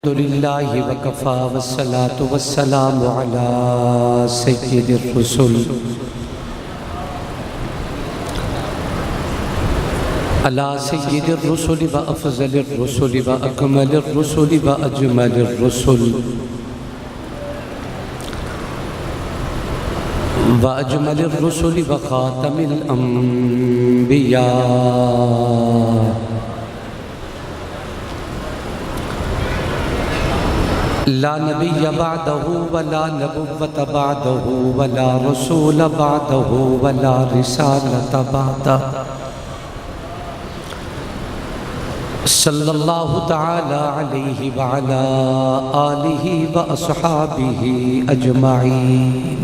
لله وكفى والصلاة والسلام على سيد الرسل على سيد الرسل وأفضل الرسل وأكمل الرسل وأجمل الرسل وأجمل الرسل وخاتم الأنبياء لا نبي بعده ولا نبوة بعده ولا رسول بعده ولا رسالة بعده صلى الله تعالى عليه وعلى آله وأصحابه أجمعين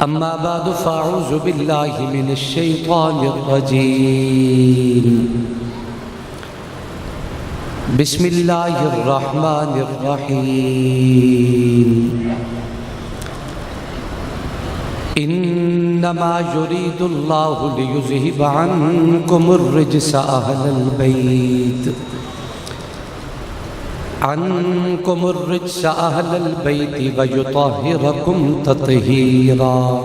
أما بعد فأعوذ بالله من الشيطان الرجيم بسم الله الرحمن الرحيم إنما يريد الله ليذهب عنكم الرجس أهل البيت ويطهركم تطهيرا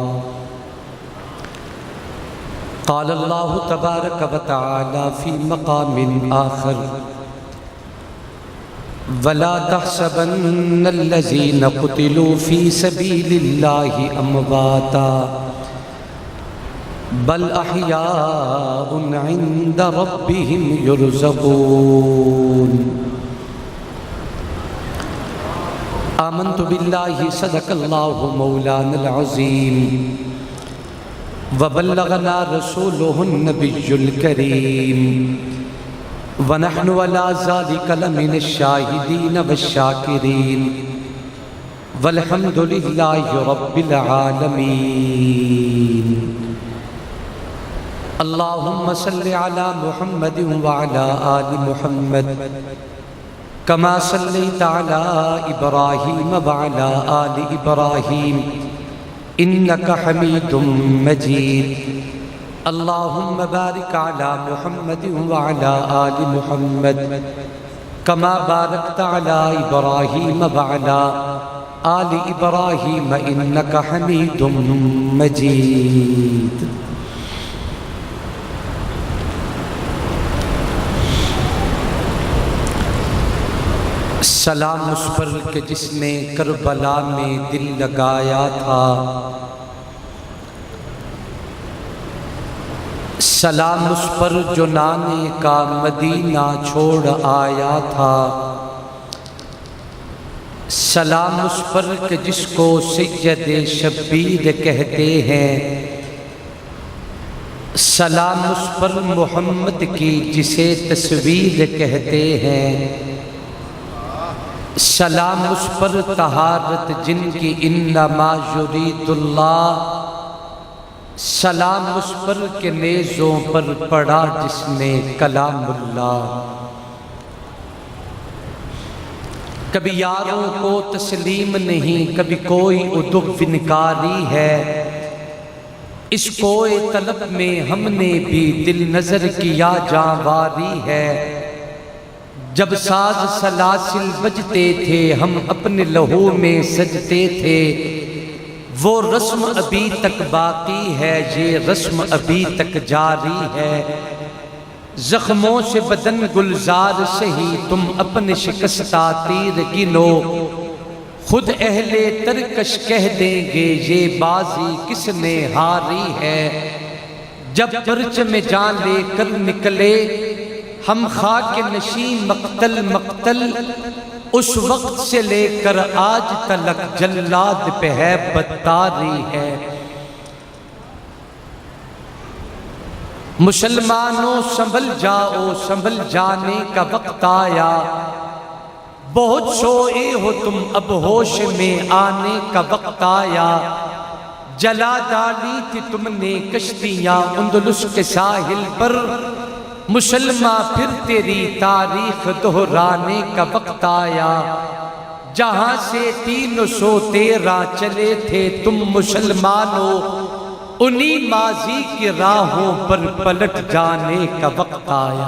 قال الله تبارك وتعالى في مقام آخر ولا تحسبن الذين قتلوا في سبيل الله أمواتا بل أحياء عند ربهم يرزقون آمنت بالله صدق الله مولانا العظيم وبلغنا رسوله النبي الكريم ونحن على ذلك لمن الشاهدين والشاكرين والحمد لله رب العالمين اللهم صل على محمد وعلى آل محمد كما صليت على إبراهيم وعلى آل إبراهيم إنك حميد مجيد اللهم بارك على محمد وعلى آل محمد كما باركت على إبراهيم وعلى آل إبراهيم إنك حميد مجيد سلام اس پر کہ جس نے کربلا میں دل لگایا تھا سلام اس پر جو نانے کا مدینہ چھوڑ آیا تھا سلام اس پر کہ جس کو سید شبیر کہتے ہیں سلام اس پر محمد کی جسے تصویر کہتے ہیں سلام اس پر طہارت جن کی انما یرید اللہ سلام اس پر کہ نیزوں پر پڑا جس نے کلام اللہ کبھی یاروں کو تسلیم نہیں کبھی کوئی ادب انکاری ہے اس کوئے طلب میں ہم نے بھی دل نظر کیا جانواری ہے جب ساز سلاسل بجتے تھے ہم اپنے لہو میں سجتے تھے وہ رسم ابھی تک باقی ہے یہ رسم ابھی تک جاری ہے زخموں سے بدن گلزار سہی تم اپنے شکستہ تیر گنو خود اہل ترکش کہہ دیں گے یہ بازی کس نے ہاری ہے جب پرچم جان لے کر نکلے ہم خاک نشین مقتل اس وقت سے لے کر آج تلک جلاد پہ ہے بدتاری ہے مسلمانوں سنبھل جاؤ سنبھل جانے کا وقت آیا بہت سوئے ہو تم اب ہوش میں آنے کا وقت آیا جلا ڈالی تھی تم نے کشتیاں اندلس کے ساحل پر مسلمہ پھر تیری تاریخ دہرانے کا وقت آیا جہاں سے 313 چلے تھے تم مسلمانوں انہی ماضی کی راہوں پر پلٹ جانے کا وقت آیا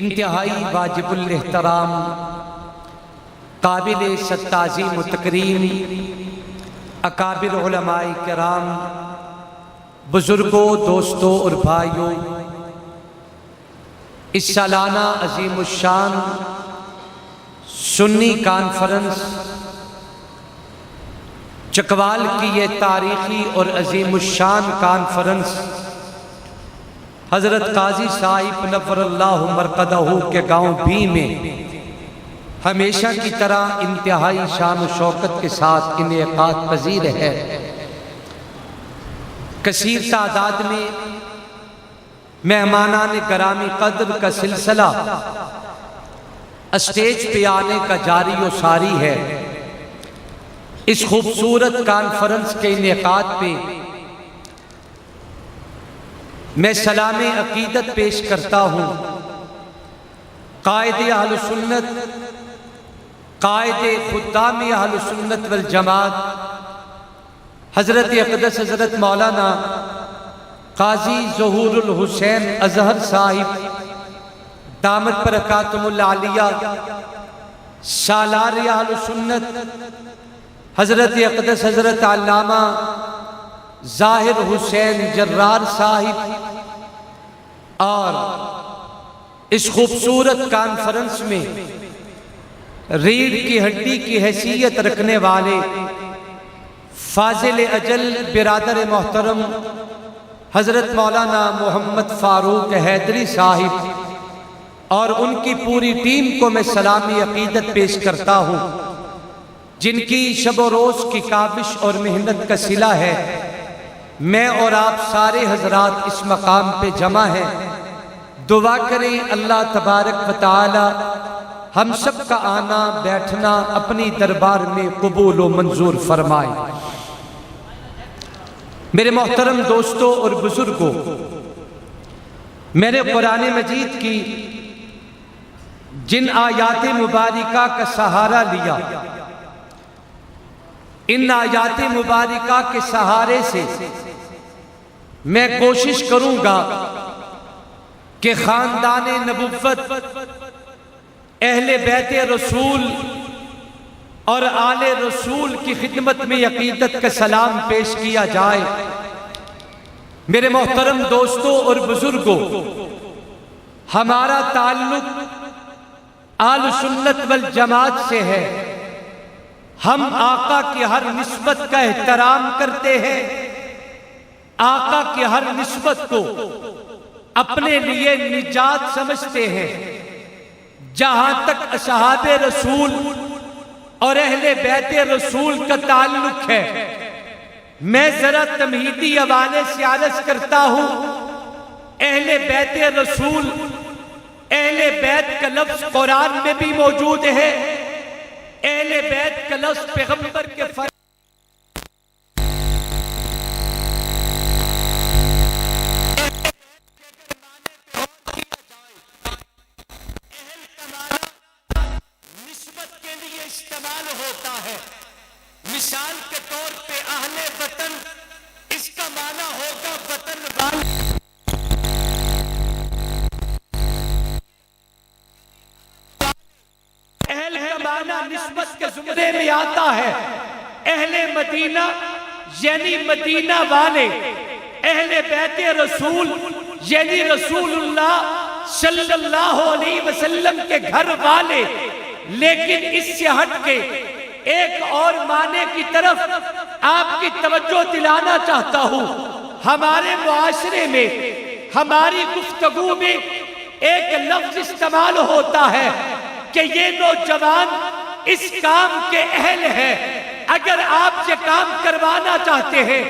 انتہائی واجب الاحترام، قابل تعظیم و تکریم اکابر علماء کرام، بزرگوں، دوستوں اور بھائیوں، اس سالانہ عظیم الشان سنی کانفرنس چکوال کی یہ تاریخی اور عظیم الشان کانفرنس حضرت قاضی صاحب نور اللہ مرقدہ کے گاؤں بھی میں ہمیشہ کی طرح انتہائی شان و شوکت کے ساتھ انعقاد پذیر ہے۔ کثیر تعداد میں مہمانان گرامی قدر کا سلسلہ اسٹیج پہ آنے کا جاری و ساری ہے۔ اس خوبصورت کانفرنس کے انعقاد پہ میں سلام عقیدت پیش کرتا ہوں قائد اہل سنت، قائد خدام اہل سنت والجماعت حضرت اقدس حضرت مولانا قاضی ظہور الحسین اظہر صاحب دامت برکاتہم العالیہ، سالار اہل سنت حضرت اقدس حضرت علامہ ظاہر حسین جرار صاحب، اور اس خوبصورت کانفرنس میں ریڑھ کی ہڈی کی حیثیت رکھنے والے فاضل اجل برادر محترم حضرت مولانا محمد فاروق حیدری صاحب اور ان کی پوری ٹیم کو میں سلامی عقیدت پیش کرتا ہوں، جن کی شب و روز کی کاوش اور محنت کا صلہ ہے میں اور آپ سارے حضرات اس مقام پہ جمع ہیں۔ دعا کریں اللہ تبارک و تعالی ہم سب کا آنا بیٹھنا اپنی دربار میں قبول و منظور فرمائے۔ میرے محترم دوستوں اور بزرگوں، میں نے قرآن مجید کی جن آیات مبارکہ کا سہارا لیا، ان آیات مبارکہ کے سہارے سے میں کوشش کروں گا کہ خاندان نبوت، اہل بیت رسول اور آل رسول کی خدمت میں عقیدت کا سلام پیش کیا جائے۔ میرے محترم دوستوں اور بزرگوں، ہمارا تعلق آل سنت والجماعت سے ہے۔ ہم آقا کی ہر نسبت کا احترام کرتے ہیں، آقا کی ہر نسبت کو اپنے لیے نجات سمجھتے ہیں۔ جہاں تک اصحاب رسول اور اہل بیت رسول کا تعلق ہے، میں ذرا تمہیدی حوالے سے عرض کرتا ہوں، اہل بیت رسول، اہل بیت کا لفظ قرآن میں بھی موجود ہے، اہل بیت کا لفظ پیغمبر کے استعمال ہوتا ہے۔ مثال کے طور پہ اہل وطن، اس کا معنی ہوگا وطن والے۔ اہل کا معنی نسبت کے زمرے میں آتا ہے۔ اہل مدینہ یعنی مدینہ والے، اہل بیت رسول یعنی رسول اللہ صلی اللہ علیہ وسلم کے گھر والے۔ لیکن اس سے ہٹ کے ایک اور معنی کی طرف آپ کی توجہ دلانا چاہتا ہوں۔ ہمارے معاشرے میں، ہماری گفتگو میں ایک لفظ استعمال ہوتا ہے کہ یہ نوجوان اس کام کے اہل ہے۔ اگر آپ یہ کام کروانا چاہتے ہیں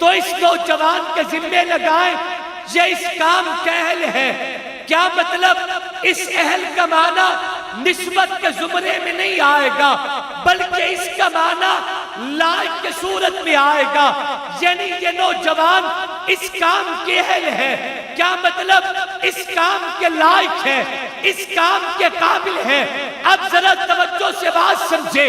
تو اس نوجوان کے ذمہ لگائیں، یہ اس کام کے اہل ہے۔ کیا مطلب؟ اس اہل کا معنی نسبت کے زمرے میں نہیں آئے گا، بلکہ اس کا معنی لائق کے صورت میں آئے گا، یعنی یہ نوجوان اس کام کے اہل ہے۔ کیا مطلب؟ اس کام کے لائق ہے، اس کام کے قابل ہے۔ اب ذرا توجہ سے بات سمجھے،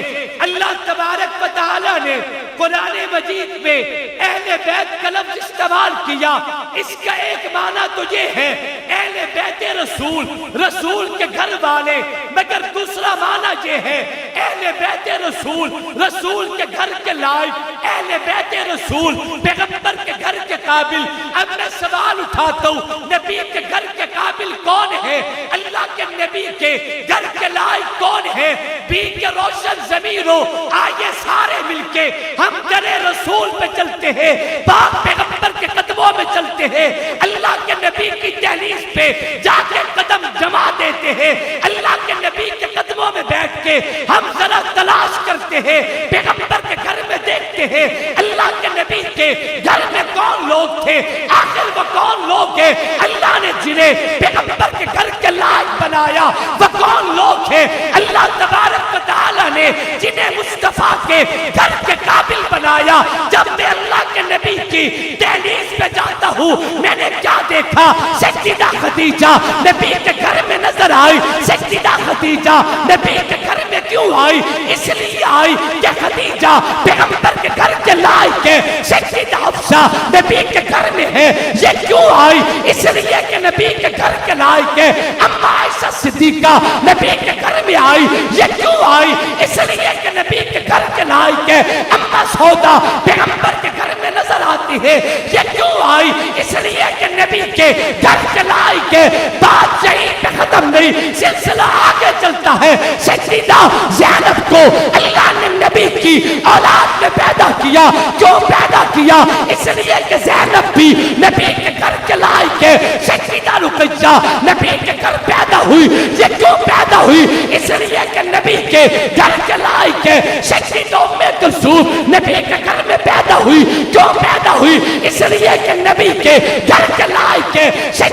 اللہ تبارک و تعالیٰ نے قرآن مجید میں اہل بیت کا لفظ استعمال کیا۔ اس کا ایک معنی تو یہ ہے اہل بیت رسول، رسول کے گھر والے، مگر دوسرا معنی یہ ہے اہل بیت رسول، رسول کے گھر کے لائق، اہل بیت رسول، پیغمبر کے گھر کے قابل۔ اب میں سوال اٹھاتا ہوں، نبی کے گھر کے قابل کون ہے؟ اللہ کے نبی کے گھر کے لائق کون ہے؟ بھی کے روشن ضمیروں، آئیے سارے مل کے ہم در رسول پہ چلتے ہیں، پاک پیغمبر کے قدموں میں چلتے ہیں، اللہ کے نبی کی دہلیز پہ جا کے قدم جما دیتے ہیں، اللہ کے نبی کے قدموں میں بیٹھ کے ہم ذرا تلاش کرتے ہیں، پیغمبر کے گھر میں دیکھتے ہیں اللہ کے نبی کے گھر میں کون لوگ تھے، آخر وہ کون لوگ ہیں اللہ نے جنہیں پیغمبر کے گھر کے لائق بنایا، وہ کون لوگ ہیں اللہ تبارک و تعالیٰ نے جنہیں مصطفیٰ کے گھر کے قابل بنایا۔ جب میں اللہ کے نبی کی دہلیز پہ جاتا ہوں، میں نے کیا دیکھا؟ سیدہ خدیجہ نبی کے گھر میں نظر آئی۔ سیدہ خدیجہ نبی کے گھر میں کیوں آئی؟ اس لیے آئی کہ خدیجہ پیغمبر کے گھر کے لائق ہے۔ سیدہ حفصہ نبی کے گھر میں ہے، یہ کیوں آئی؟ اس لیے کہ نبی کے گھر کے لائق ہے۔ اما عائشہ صدیقہ نبی کے گھر میں آئی، یہ کیوں آئی؟ اس لیے کہ نبی کے گھر کے لائق ہے۔ اما سودا پیغمبر کے گھر میں نظر آتی ہے، یہ کیوں آئی؟ اس لیے کہ نبی کے گھر کے لائق ہے۔ بات یہیں پہ ختم نہیں، سلسلہ آگے چلتا ہے۔ سیدہ زینب کو اللہ نے نبی کی اولاد میں پیدا کیا۔ کیوں پیدا کیا؟ اس لیے کہ زینب بھی نبی کے گھر کے لائق ہے۔ سیدہ رقیہ نبی کے گھر پیدا ہوئی، یہ کیوں پیدا ہوئی؟ اس لیے کہ نبی کے گھر کے لائق ہے۔ سیدہ ام کلثوم نبی کے گھر میں پیدا ہوئی، کیوں پیدا ہوئی؟ اس لیے کہ نبی کے گھر کے لائق ہے۔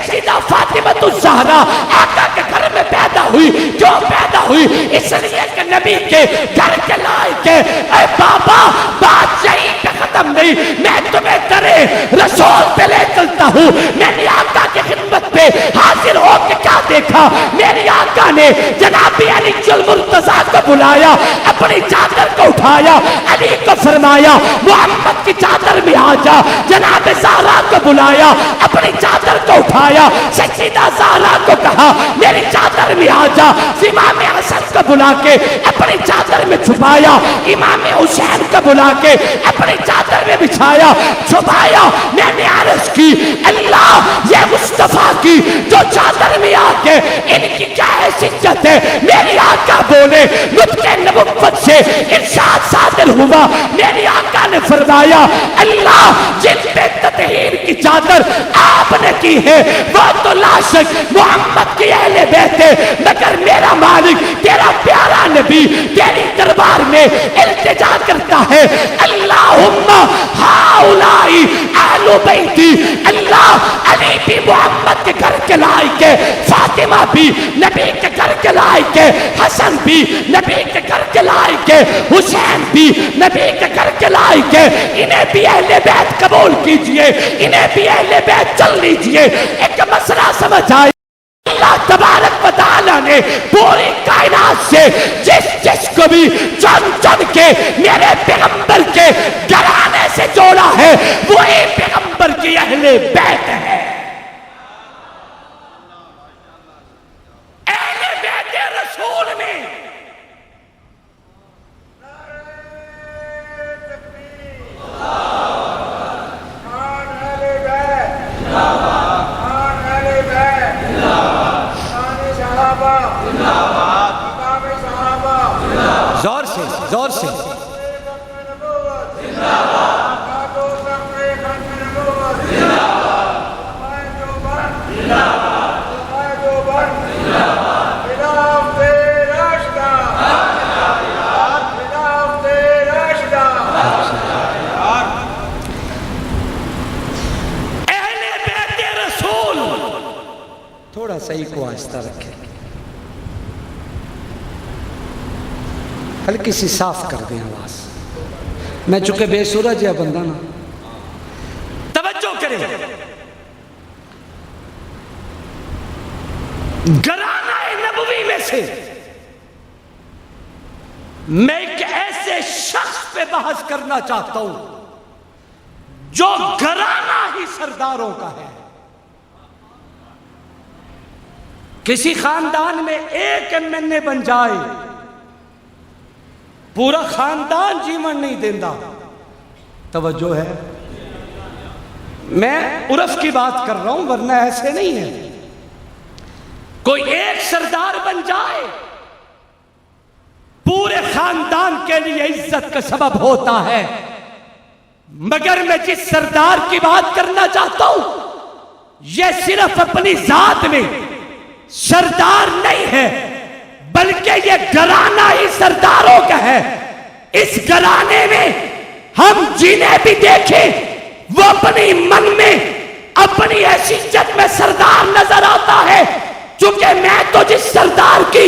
سیدہ فاطمہ الزہرا آقا کے گھر میں پیدا ہوئی، کیوں پیدا ہوئی؟ اس لیے کہ نبی کے گھر کے لائق ہے۔ اے بابا، بات یہیں پہ ختم نہیں، میں تمہیں درے رسول پہ لے چلتا ہوں۔ میں نے آقا کی خدمت پہ حاضر ہو کے کیا دیکھا؟ میری آقا نے جناب علی المرتضیٰ کو بلایا، اپنی چادر کو اٹھایا، علی کو فرمایا محمد کی چادر میں آ جا۔ جناب زہرا کو بلایا، اپنی چادر کو اٹھایا، سیدہ زہرا کو کہا میری چادر میں آ جا۔ امام حسن کو بلا کے اپنی چادر میں چھپایا، امام حسین کو بلا کے اپنی چادر میں بچھایا، چھپایا۔ میں نے عرض کی اللہ، یہ مصطفیٰ کی جو چادر میں آ کے ان کی کیا حیثیت ہے؟ میری آقا بولے، نطق نبوت سے ارشاد صادر ہوا، میری آقا نے فرمایا اللہ جن پہ تطہیر کی چادر آپ نے کی ہے وہ تو لا شک محمد کی اہل بیت ہے، مگر میرا مالک تیرا پیارا نبی تیری دربار میں التجا کرتا ہے اللہم ہاؤلائی اہل بیتی۔ اللہ علی بھی محمد کے گھر کے لائق ہے، فاطمہ بھی نبی کے گھر کے لائق ہے، حسن بھی نبی کے گھر کے لائق ہے، حسین بھی نبی کے گھر کے لائق ہے۔ انہیں بھی اہل بیت قبول کیجئے، انہیں بھی اہل بیت چل لیجئے۔ ایک مسئلہ سمجھ آئے، اللہ تبارک و تعالیٰ نے پوری کائنات سے جس کو بھی چن چن کے میرے پیغمبر کے گھرانے سے جوڑا ہے، وہی پیغمبر کی اہل بیت ہے۔ اہل بیت رسول میں زور سے زور سے تھوڑا صحیح کو آہستہ رکھیں، ہلکی سی صاف کر دیں آواز۔ میں چونکہ بے سورج ہے بندہ نا، توجہ کریں۔ گھرانہ نبوی میں سے میں ایک ایسے شخص پہ بحث کرنا چاہتا ہوں جو گھرانہ ہی سرداروں کا ہے. کسی خاندان میں ایک MNA بن جائے پورا خاندان جیون نہیں دینا. توجہ ہے، میں عرف کی بات کر رہا ہوں ورنہ ایسے نہیں ہے. کوئی ایک سردار بن جائے پورے خاندان کے لیے عزت کا سبب ہوتا ہے. مگر میں جس سردار کی بات کرنا چاہتا ہوں یہ صرف اپنی ذات میں سردار نہیں ہے بلکہ یہ گھرانہ ہی سرداروں کا ہے. اس گھرانے میں ہم جنہیں بھی دیکھیں وہ اپنی من میں اپنی حیثیت میں سردار نظر آتا ہے. چونکہ میں تو جس سردار کی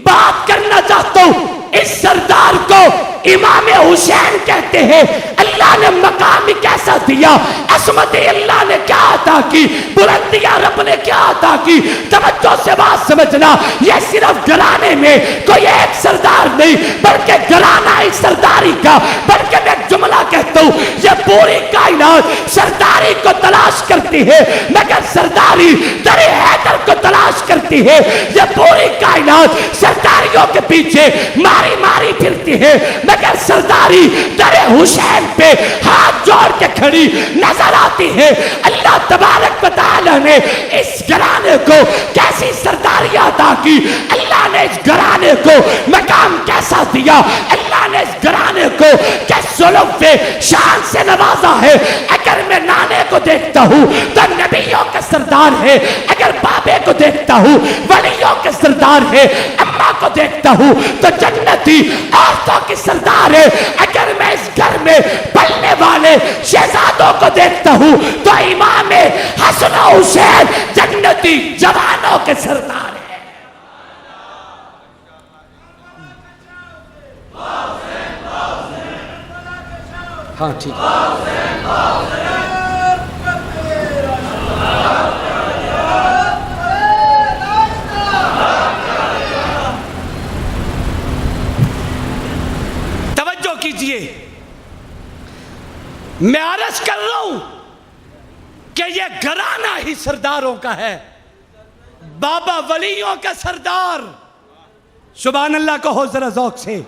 بات کرنا چاہتا ہوں اس سردار کو امام حسین کہتے ہیں. اللہ نے مقام کیسا دیا، عصمت اللہ نے کیا عطا کی، بلندیاں رب نے کیا عطا کی. توجہ سے بات سمجھنا، یہ صرف گھرانے میں کوئی ایک سردار نہیں بلکہ گھرانہ ہی سرداری کا. بلکہ میں ایک جملہ کہتا ہوں یہ پوری کائنات سرداری کو تلاش کرتی ہے مگر سرداری در حیدر کو تلاش کرتی ہے. یہ پوری کائنات سرداریوں کے پیچھے ماری ماری پھرتی ہے مگر سرداری در حسین پہ ہاتھ جوڑ کے کھڑی نظر آتی ہے. اللہ تبارک و تعالی نے اس گھرانے کو کیسی سرداری عطا کی، اللہ نے اس گھرانے کو مقام کیسا دیا، اللہ نے اس گھرانے کو کس ظلم شان سے نوازا ہے. اگر میں نانے کو دیکھتا ہوں تو نبیوں کے سردار ہے، اگر بابے کو دیکھتا ہوں ولیوں کے سردار ہے، اماں کو دیکھتا ہوں تو جنتی عورتوں کی سردار ہے. اگر میں اس گھر میں پلنے والے شہزادوں کو دیکھتا ہوں تو امام حسن و حسین جنتی جوانوں کے سردار ہے. ہاں ٹھیک کیجئے. میں عرض کر رہا ہوں کہ یہ گھرانہ ہی سرداروں کا ہے، بابا ولیوں کا سردار. سبحان اللہ کہو ذرا ذوق سے.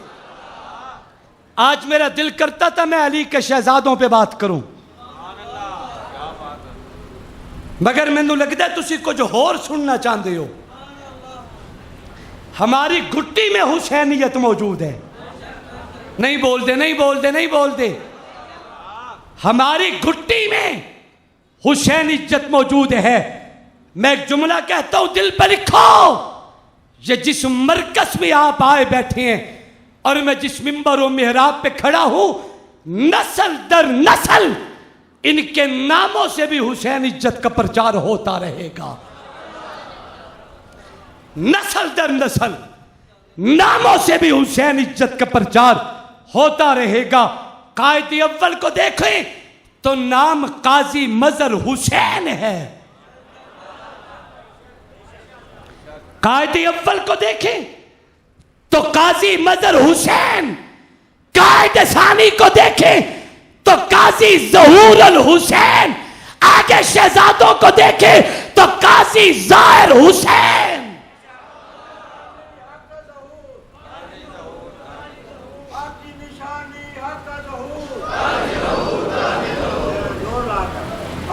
آج میرا دل کرتا تھا میں علی کے شہزادوں پہ بات کروں مگر مینوں لگتا ہے تسی کچھ اور سننا چاہتے ہو. ہماری گھٹی میں حسینیت موجود ہے. نہیں بولتے نہیں بولتے نہیں بولتے. ہماری گھٹی میں حسینیت موجود ہے. میں ایک جملہ کہتا ہوں دل پر لکھو. یہ جس مرکز میں آپ آئے بیٹھے ہیں اور میں جس منبر و محراب پہ کھڑا ہوں نسل در نسل ان کے ناموں سے بھی حسینیت کا پرچار ہوتا رہے گا. نسل در نسل ناموں سے بھی حسینیت کا پرچار ہوتا رہے گا. قائد اول کو دیکھیں تو نام قاضی مظہر حسین ہے. قائد اول کو دیکھیں تو قاضی مظہر حسین. قائد ثانی کو دیکھیں تو قاضی ظہور الحسین. آگے شہزادوں کو دیکھیں تو قاضی ظاہر حسین.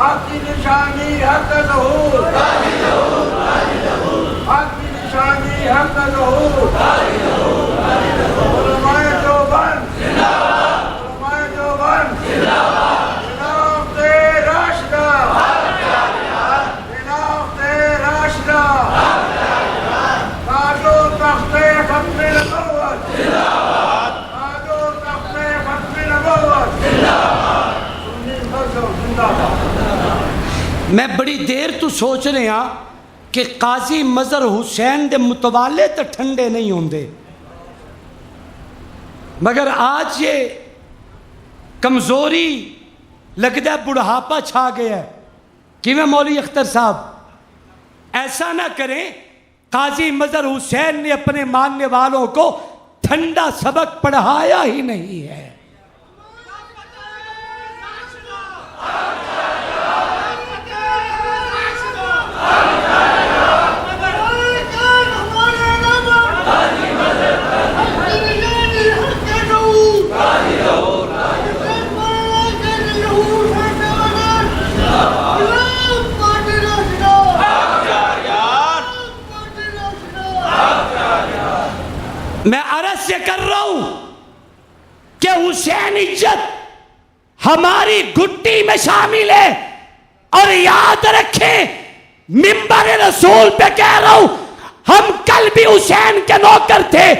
حق کی نشانی حق کا ظہور، حق کی نشانی حق کا ظہور. علماء دیوبند علماء دیوبند خلاف راشدہ خلاف راشدہ تاج و تخت ختم نبوت تاج و تخت ختم نبوت. سنی مذہب زندہ باد. میں بڑی دیر تو سوچ رہے ہاں کہ قاضی مظہر حسین دے متوالے تو ٹھنڈے نہیں ہوندے مگر آج یہ کمزوری لگتا ہے بڑھاپا چھا گیا ہے. کہ میں مولوی اختر صاحب ایسا نہ کریں قاضی مظہر حسین نے اپنے ماننے والوں کو ٹھنڈا سبق پڑھایا ہی نہیں ہے۔ میں عرض سے کر رہا ہوں کہ حسینیت ہماری گھٹی میں شامل ہے، اور یاد رکھیں منبر رسول پہ کہہ رہا ہوں، ہم کل بھی حسین کے نوکر تھے،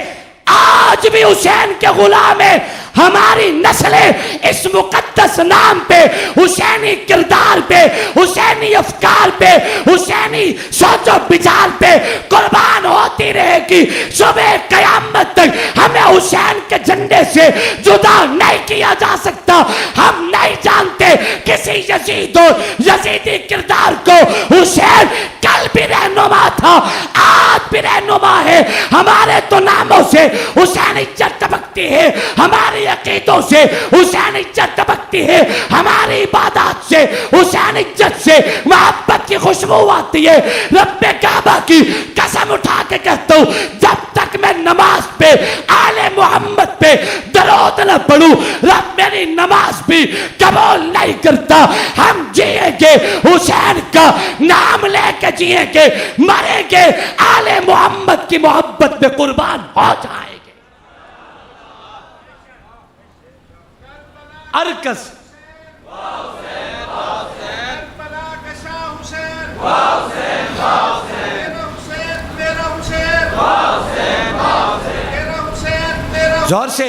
آج بھی حسین کے غلام ہیں۔ ہماری نسلیں اس مقدس نام پہ، حسینی کردار پہ، حسینی افکار پہ، حسینی سوچ و بچار پہ قربان ہوتی رہے گی۔ صبح قیامت تک ہمیں حسین کے جھنڈے سے جدا نہیں کیا جا سکتا۔ ہم نہیں جانتے کسی یزید و یزیدی کردار کو۔ حسین کل بھی رہنما تھا، آج بھی رہنما ہے۔ ہمارے تو ناموں سے حسینیت ٹپکتی ہے، ہماری عقیدوں سے حسینیت ٹپکتی ہے، ہماری عبادات سے حسینیت سے محبت کی خوشبو آتی ہے۔ رب کعبہ کی قسم اٹھا کے کہتا ہوں، جب تک میں نماز پہ آل محمد پہ درود نہ پڑھوں رب میری نماز بھی قبول نہیں کرتا۔ ہم جیئیں گے حسین کا نام لے کے جیئیں گے، مریں گے آل محمد کی محبت میں قربان ہو جائیں گے۔ ارکس زور سے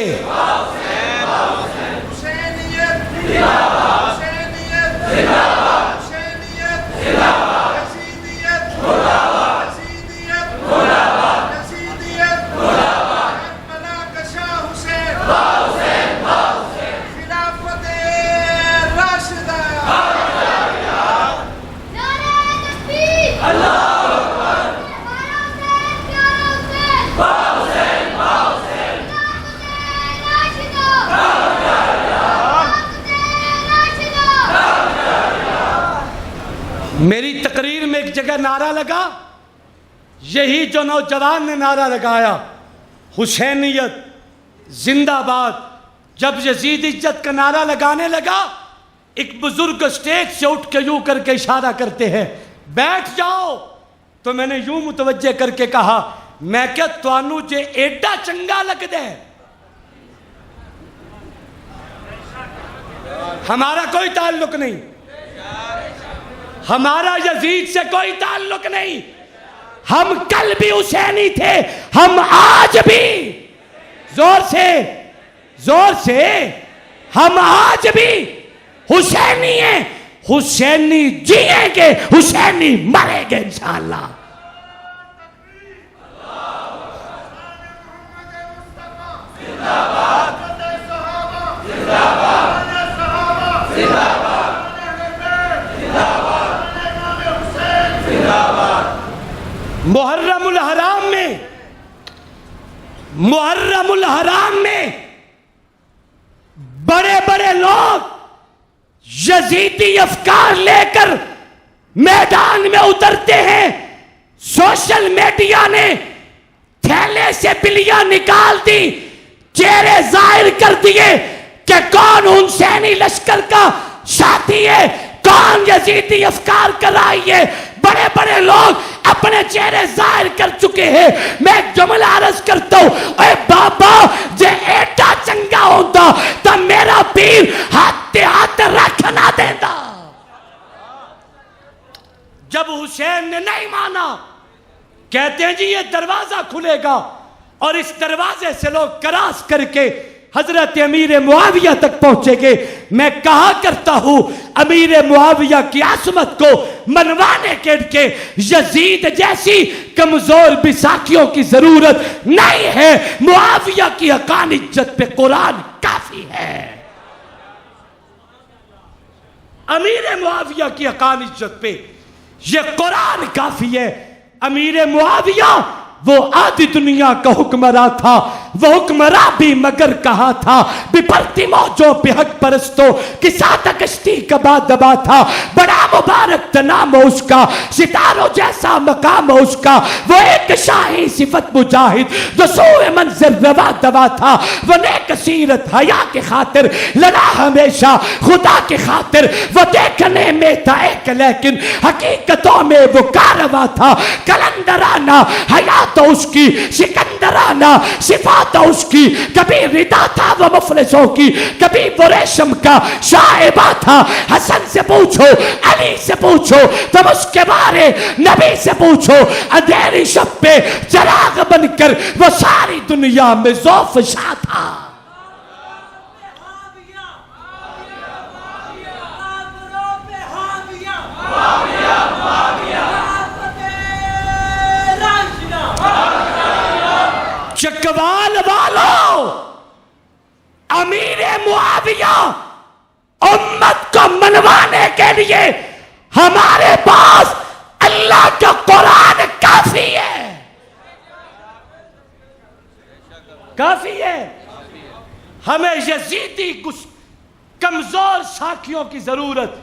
میری تقریر میں ایک جگہ نعرہ لگا، یہی جو نوجوان نے نعرہ لگایا، حسینیت زندہ باد۔ جب یزید عزت کا نعرہ لگانے لگا، ایک بزرگ اسٹیج سے اٹھ کے یوں کر کے اشارہ کرتے ہیں بیٹھ جاؤ، تو میں نے یوں متوجہ کر کے کہا، میں کیا توانو جے ایڈا چنگا لگ دے؟ ہمارا کوئی تعلق نہیں، ہمارا یزید سے کوئی تعلق نہیں۔ ہم کل بھی حسینی تھے، ہم آج بھی، زور سے ہم آج بھی حسینی ہیں۔ حسینی جیئیں گے، حسینی مریں گے انشاءاللہ۔ محرم الحرام میں بڑے بڑے لوگ یزیدی افکار لے کر میدان میں اترتے ہیں۔ سوشل میڈیا نے تھیلے سے بلیاں نکال دی، چہرے ظاہر کر دیے کہ کون حسینی لشکر کا ساتھی ہے، کون یزیدی افکار کا رائی ہے۔ بڑے بڑے لوگ اپنے چہرے ظاہر کر چکے ہیں۔ میں ایک جملہ عرض کرتا ہوں، اے بابا جے ایڈا چنگا ہوتا تو میرا پیر ہاتھ رکھ نہ دیتا۔ جب حسین نے نہیں مانا، کہتے ہیں جی یہ دروازہ کھلے گا اور اس دروازے سے لوگ کراس کر کے حضرت امیر معاویہ تک پہنچے گے۔ میں کہا کرتا ہوں امیر معاویہ کی عصمت کو منوانے کے یزید جیسی کمزور بیساکھیوں کی ضرورت نہیں ہے۔ معاویہ کی حقانیت پہ قرآن کافی ہے، امیر معاویہ کی حقانیت پہ یہ قرآن کافی ہے۔ امیر معاویہ وہ آدھی دنیا کا حکمراں تھا، وہ حکمراں بھی مگر کہاں تھا، بپھرتی موجوں پہ حق پرستوں کی سادہ کشتی کا بادبا تھا، بڑا مبارک نام ہو اس کا، ستاروں جیسا مقام ہو اس کا، وہ ایک شاہی صفت مجاہد جو سوئے منظر روا دوا تھا، وہ نیک سیرت حیا کے خاطر لڑا ہمیشہ خدا کے خاطر، وہ دیکھنے میں تھا ایک لیکن حقیقتوں میں وہ کارواں تھا، کلندرانہ حیا تو اس کی، سکندرانہ صفات اس کی، کبھی ردا تھا وہ مفلسوں کی، کبھی وہ ریشم کا شائبہ تھا، حسن سے پوچھو علی سے پوچھو تم اس کے بارے نبی سے پوچھو، اندھیری شب پہ چراغ بن کر وہ ساری دنیا میں ذوف شاہ تھا۔ چکوال والو، امیر معاویہ امت کو منوانے کے لیے ہمارے پاس اللہ کا قرآن کافی ہے، کافی ہے۔ ہمیں یزیدی کمزور ساکھیوں کی ضرورت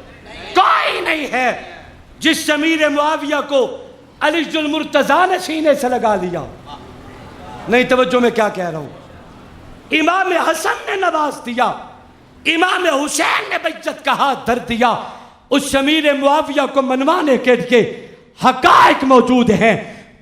کوئی نہیں ہے۔ جس امیر معاویہ کو علی المرتضیٰ نے سینے سے لگا لیا، نہیں توجہ میں کیا کہہ رہا ہوں، امام حسن نے نواز دیا، امام حسین نے بیعت کا ہاتھ دھر دیا، اس امیر معاویہ کو منوانے کے لیے حقائق موجود ہیں،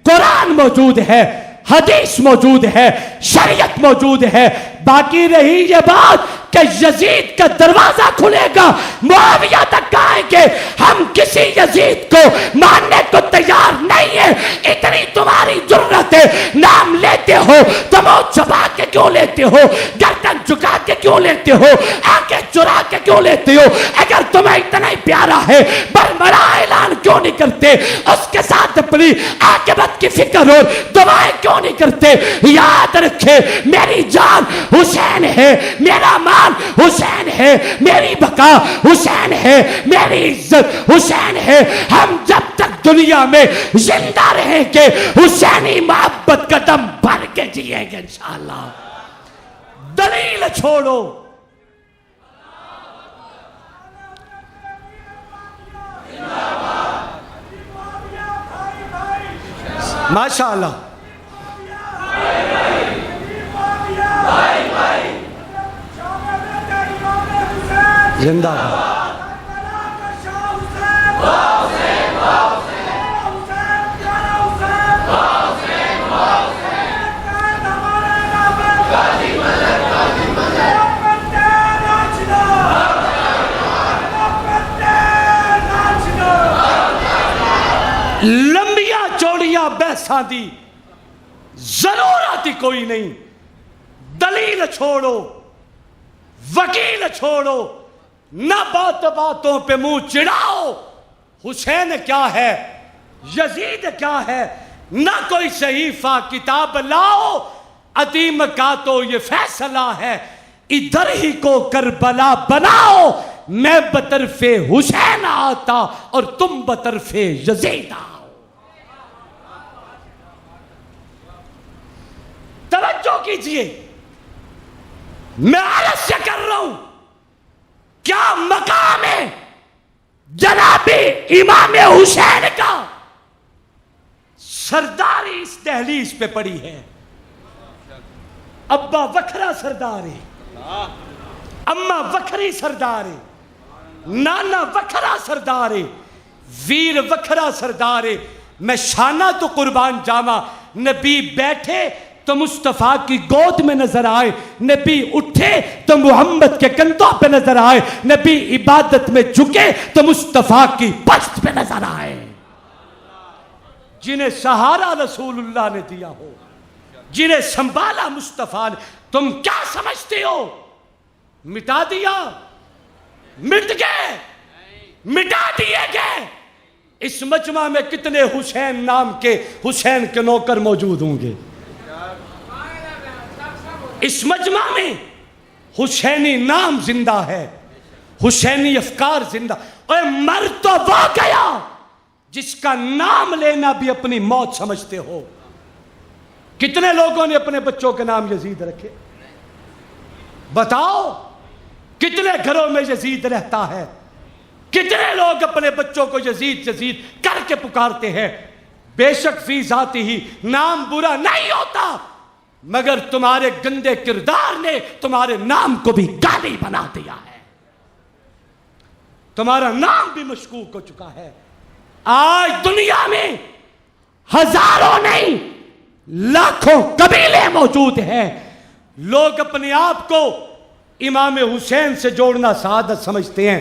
قرآن موجود ہے، حدیث موجود ہے، شریعت موجود ہے۔ باقی رہی یہ بات کہ یزید کا دروازہ کھلے گا، معاویہ تک آئیں گے، ہم کسی یزید کو ماننے کو تیار نہیں ہیں۔ اتنی تمہاری جرت ہے، نام لیتے ہو تو منہ چھپا کے کیوں لیتے ہو، گردن جھکا کے کیوں لیتے ہو، آنکھیں چرا کے کیوں لیتے ہو؟ اگر تمہیں اتنا ہی پیارا ہے برمڑا اعلان کیوں نہیں کرتے؟ اس کے ساتھ اپنی عاقبت کی فکر اور دعائیں کیوں نہیں کرتے؟ یاد رکھے میری جان حسین ہے، میرا مان حسین ہے، میری بقا حسین ہے، میری عزت حسین ہے۔ ہم جب تک دنیا میں زندہ رہیں گے حسینی محبت کا دم بھر کے جیئیں گے انشاءاللہ۔ دلیل چھوڑو، ماشاءاللہ زندہ لمبیاں چوڑیاں بحثاں دی ضرورت ہی کوئی نہیں۔ دلیل چھوڑو، وکیل چھوڑو، نہ باتوں پہ منہ چڑھاؤ۔ حسین کیا ہے، یزید کیا ہے، نہ کوئی صحیفہ کتاب لاؤ۔ عدیم کا تو یہ فیصلہ ہے، ادھر ہی کو کربلا بناؤ۔ میں بطرف حسین آتا اور تم بطرف یزید آؤ۔ توجہ کیجئے، میں عرض سے کر رہا ہوں، کیا مقام ہے جناب امام حسین کا؟ سرداری اس دہلیز پہ پڑی ہے، ابا وکھرا سردار ہے، اماں وکھری سردار ہے، نانا وکھرا سردار ہے، ویر وکھرا سردار ہے۔ میں شانہ تو قربان جاواں، نبی بیٹھے تو مصطفیٰ کی گود میں نظر آئے، نبی اٹھے تو محمد کے کندھوں پہ نظر آئے، نبی عبادت میں جھکے تو مصطفیٰ کی پشت پہ نظر آئے۔ جنہیں سہارا رسول اللہ نے دیا ہو، جنہیں سنبھالا مصطفیٰ نے، تم کیا سمجھتے ہو مٹا دیا؟ مٹ گئے، مٹا دیے گئے۔ اس مجمع میں کتنے حسین نام کے حسین کے نوکر موجود ہوں گے؟ اس مجمع میں حسینی نام زندہ ہے، حسینی افکار زندہ۔ اور مر تو وہ گیا جس کا نام لینا بھی اپنی موت سمجھتے ہو. کتنے لوگوں نے اپنے بچوں کے نام یزید رکھے؟ بتاؤ کتنے گھروں میں یزید رہتا ہے؟ کتنے لوگ اپنے بچوں کو یزید یزید کر کے پکارتے ہیں؟ بے شک فی ذاتی ہی نام برا نہیں ہوتا، مگر تمہارے گندے کردار نے تمہارے نام کو بھی گالی بنا دیا ہے، تمہارا نام بھی مشکوک ہو چکا ہے. آج دنیا میں ہزاروں نہیں لاکھوں قبیلے موجود ہیں. لوگ اپنے آپ کو امام حسین سے جوڑنا سعادت سمجھتے ہیں،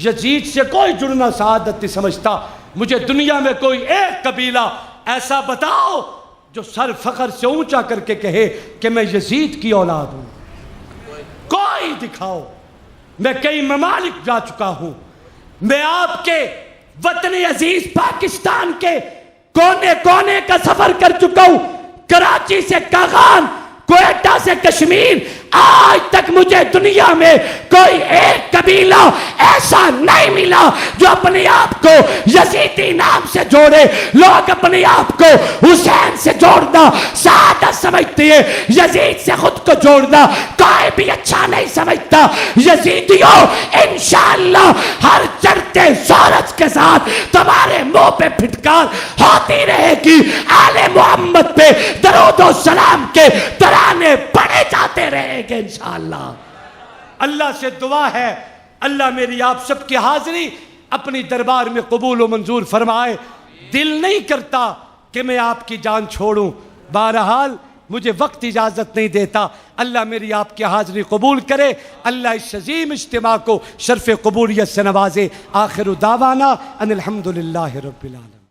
یزید سے کوئی جڑنا سعادت نہیں سمجھتا. مجھے دنیا میں کوئی ایک قبیلہ ایسا بتاؤ جو سر فخر سے اونچا کر کے کہے کہ میں یزید کی اولاد ہوں. کوئی دکھاؤ. میں کئی ممالک جا چکا ہوں، میں آپ کے وطن عزیز پاکستان کے کونے کونے کا سفر کر چکا ہوں، کراچی سے کاغان، کوئٹہ سے کشمیر. آج تک مجھے دنیا میں کوئی ایک قبیلہ ایسا نہیں ملا جو اپنے آپ کو یزیدی نام سے جوڑے. لوگ اپنے آپ کو حسین سے جوڑنا سعادت سمجھتے ہیں، یزید سے خود کو جوڑنا کوئی بھی اچھا نہیں سمجھتا. یزیدیوں انشاءاللہ ہر چڑھتے سورج کے ساتھ تمہارے منہ پہ پھٹکار ہوتی رہے گی. آل محمد پہ درود و سلام کے ترانے پڑے جاتے رہے گے انشاءاللہ. اللہ سے دعا ہے اللہ میری آپ سب کی حاضری اپنی دربار میں قبول و منظور فرمائے. دل نہیں کرتا کہ میں آپ کی جان چھوڑوں، بہرحال مجھے وقت اجازت نہیں دیتا. اللہ میری آپ کی حاضری قبول کرے. اللہ اس عظیم اجتماع کو شرف قبولیت سے نوازے. آخر دعوانا ان الحمدللہ رب العالمین.